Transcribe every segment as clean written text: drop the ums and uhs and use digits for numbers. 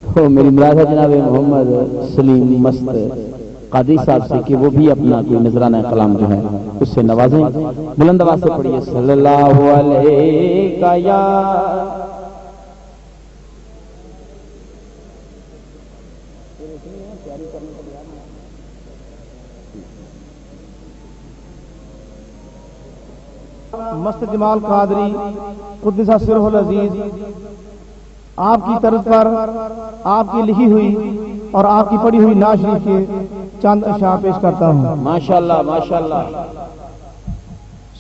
تو میری مراد ہے جناب محمد سلیم مست قادری صاحب سے کہ وہ بھی اپنا کوئی نذرانہ کلام جو ہے اس سے نوازیں. بلند آواز سے پڑھیے صلی اللہ علیہ یا مست جمال قادری قدس سرہ العزیز آپ کی طرز پر آپ کی لکھی ہوئی اور آپ کی پڑھی ہوئی نعت شریف کے چند اشعار پیش کرتا ہوں. ماشاءاللہ ماشاءاللہ.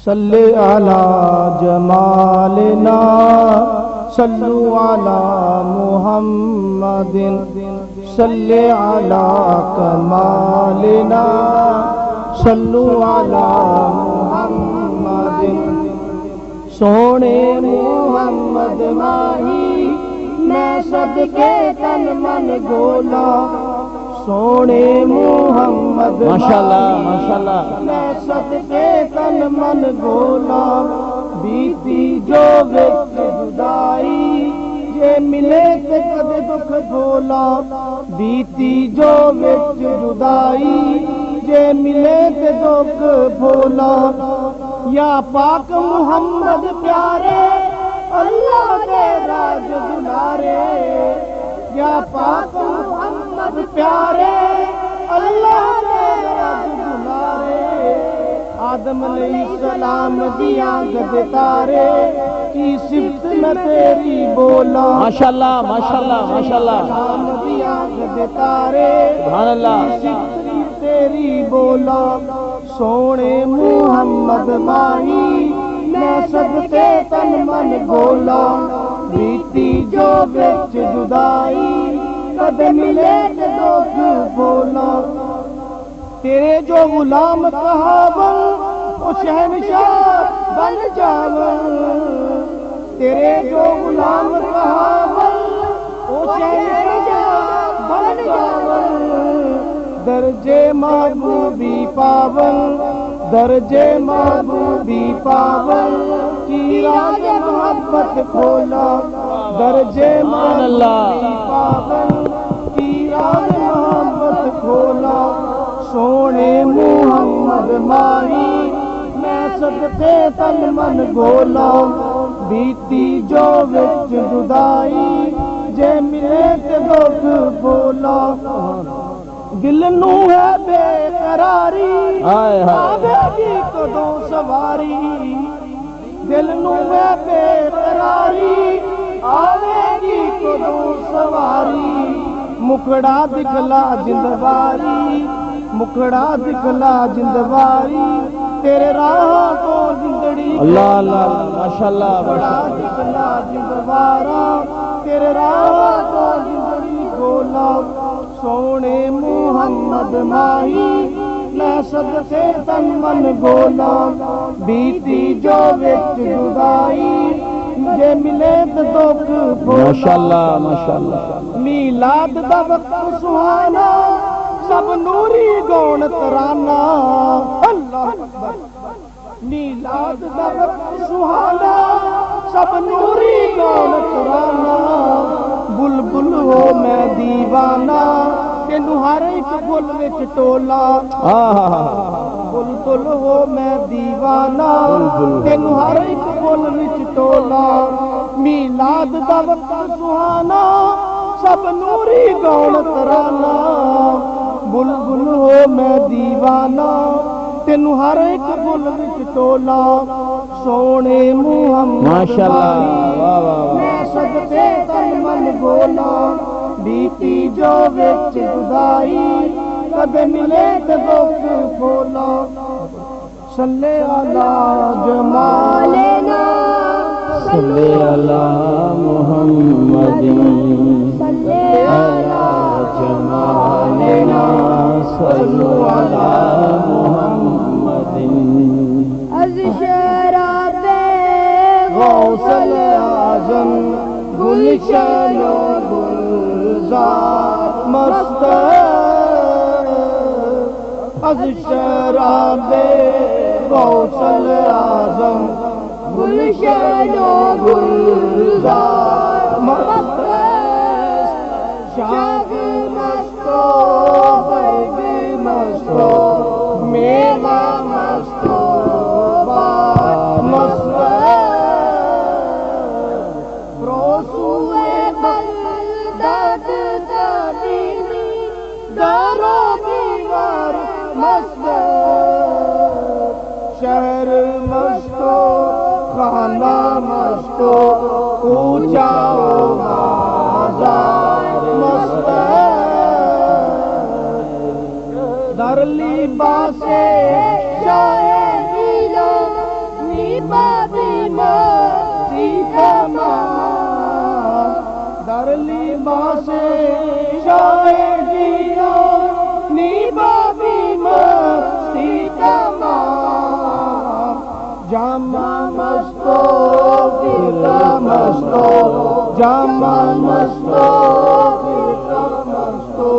صلی علی جمالنا صلو علی محمد صلی علی کمالنا صلو علی محمد. سونے محمد ماہی میں صدقے تن من گولا. سونے محمد ماشاءاللہ ماشاءاللہ. میں صدقے تن من گولا. بیتی جو وقت جدائی جے ملے تے کدے دکھ بھولا. بیتی جو وقت جدائی جے ملے تے دکھ بھولا. یا پاک محمد پیارے اللہ کے راج دلارے. یا پاک محمد پیارے اللہ کے راج دلارے. آدم علیہ السلام دیا گد تارے کی صفت میں تیری بولا. ماشاءاللہ ماشاءاللہ ماشاءاللہ. دیا گد تارے سبحان اللہ. صفت تیری بولا. سونے محمد ماہی میں صدقے تن من گولا. بیتی جو وچ جدائی کدے ملے تے دکھ بولا. تیرے جو غلام کہاون او شہنشاہ بن جاون. تیرے جو غلام کہاون او شہنشاہ بن جاون. درجے محبوبی پاون درجے محبوبی پاون کی راج محبت کھولا. درجے محبوبی پاون کی راج محبت کھولا. سونے محمد ماہی میں صدقے تن من گولا. بیتی جو وچ جدائی جے ملے تے دکھ بولا. دل نو ہے بے قراری آوے گی کدوں سواری. دل نو ہے بے قراری آوے گی کدوں سواری. مکھڑا دکھلا جندواری مکھڑا دکھلا جندواری. تیرے راہ کو زندڑی اللہ اللہ ماشاءاللہ. مکھڑا دکھلا جندوارا تیرے راہ کو زندڑی گولا. سونے محمد ماہی میں صدقے تن من گولا. بیتی جو وچ جدائی جے ملے تے دکھ بولا. ماشاءاللہ ماشاءاللہ. میلاد دا وقت سہانا سب نوری گون ترانا. اللہ اکبر. میلاد دا وقت سہانا سب نوری گون ترانا. بلبل ہو میں دیوانہ تینو ہر ایک گل وچ ٹولا. بلبل ہو میں دیوانہ تینو ہر ایک گل وچ ٹولا. میلاد دا وقت سہانا سب نوری گون ترانا. بلبل ہو میں دیوانہ تینو ہر ایک گل وچ ٹولا. سونے محمد ماشاءاللہ. میں صدقے تن من گولا. بیتی جو وچ جدائی کدے ملے تے دکھ بولا. صلی علی جمالنا صلی علی محمد صلی علی جمالنا صلو علی محمد. از شراب غوث الاعظم گلشن و گلزار مست. از شراب غوث الاعظم گلشن و گلزار مست. شاخ مستو برگ مستو میوہ مستو بار مستو روسوئے بلدت دینی دارو دیوار مستو شہر مستو خانہ مستو اونچا بازار مستو در لباس شاہ گیلا نیبادی مستی تمام در لباس شاہ گیلا نیبادی مستی تمام جامع مستو گیلا مستو جامع مستو گیلا مستو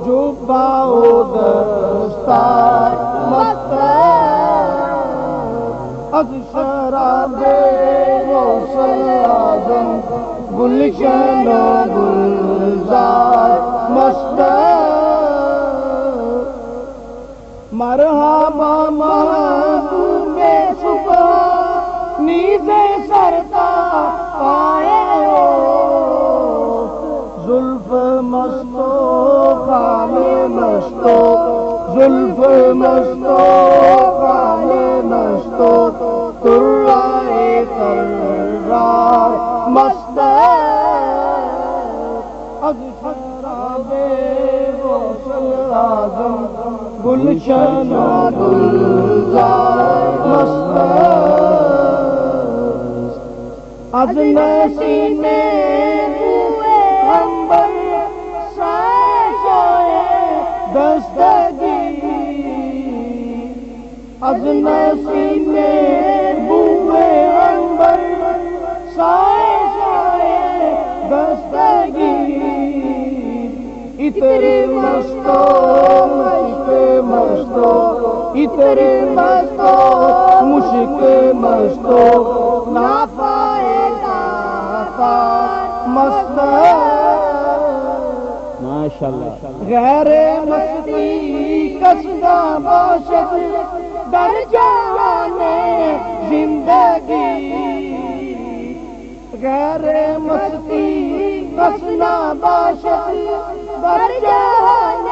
جبہ و دستار مستو از شراب غوث اعظم گلشن و گلزار مستو مرحبا محبوب صبح نیز سرتا پائے ہو زلف مستو خال مستو زلف مستو خال مستو ترائے ترار مستو از شراب غوث اعظم گلشن و گلزار مستو از نسیم بوئے عنبر سائے شائے دستگی از نسیم بوئے عنبر سائے شائے دستگی عطر مستو مشک مستو عطر مستو مشک مستو نافائے نافا مستو ماشاءاللہ غیر مستی کسدہ باشد در جہان زندگی غیر مستی کسدہ باشد در جہان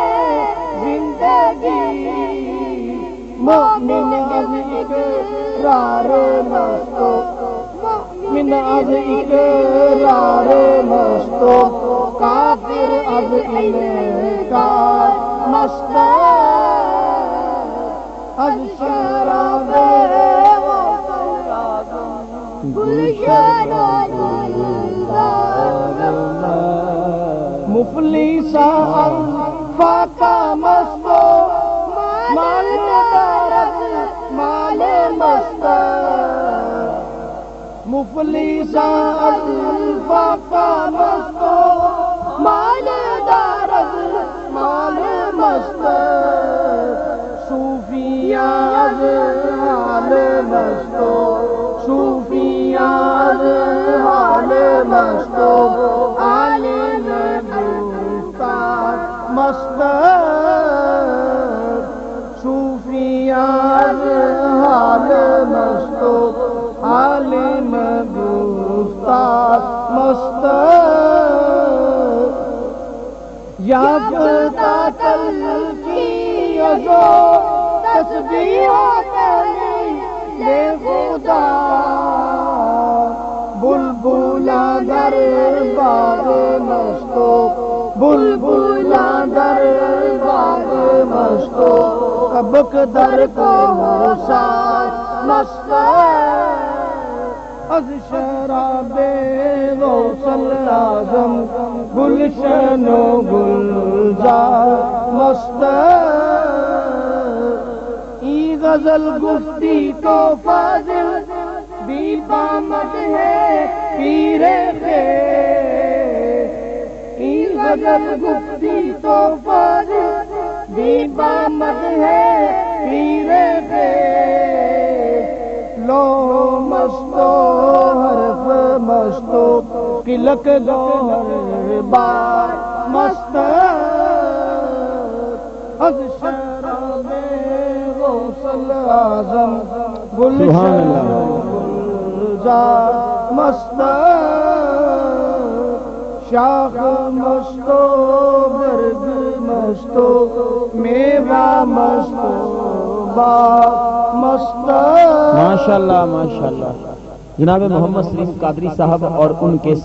زندگی مومن از اقرار مستو مومن از اقرار مستو کافر از انکار مستو از شراب غوث اعظم گلشن و گلزار مفلسا فاقہ مستو مال دارت مال مستو مفلسا فاقہ مستو مال دارت مال مستو صوفیاں از حال مستو صوفیاں از حال مستو عالم گفتار مستو صوفیاں از حال مستو عالم گفتار مستو یافتہ تلقی ازو تسبیح لے خدا بلبلا در باغ مستو بلبلا در باغ مستو کبک در کو ساتھ مستو از شراب غوث اعظم گلشن و گلزار مستو ای غزل گفتی تو فاضل بی بامد ہے پیر خیر ای غزل گفتی تو فاضل بی بامد ہے پیر خیر لو مستو حرف مستو کلک گوہر بار مست از شراب غوث الاعظم سبحان اللہ گلزار مست شاخ مستو برگ مستو میوہ مستو باغ مست ماشاءاللہ ماشاءاللہ جناب محمد سلیم قادری صاحب اور ان کے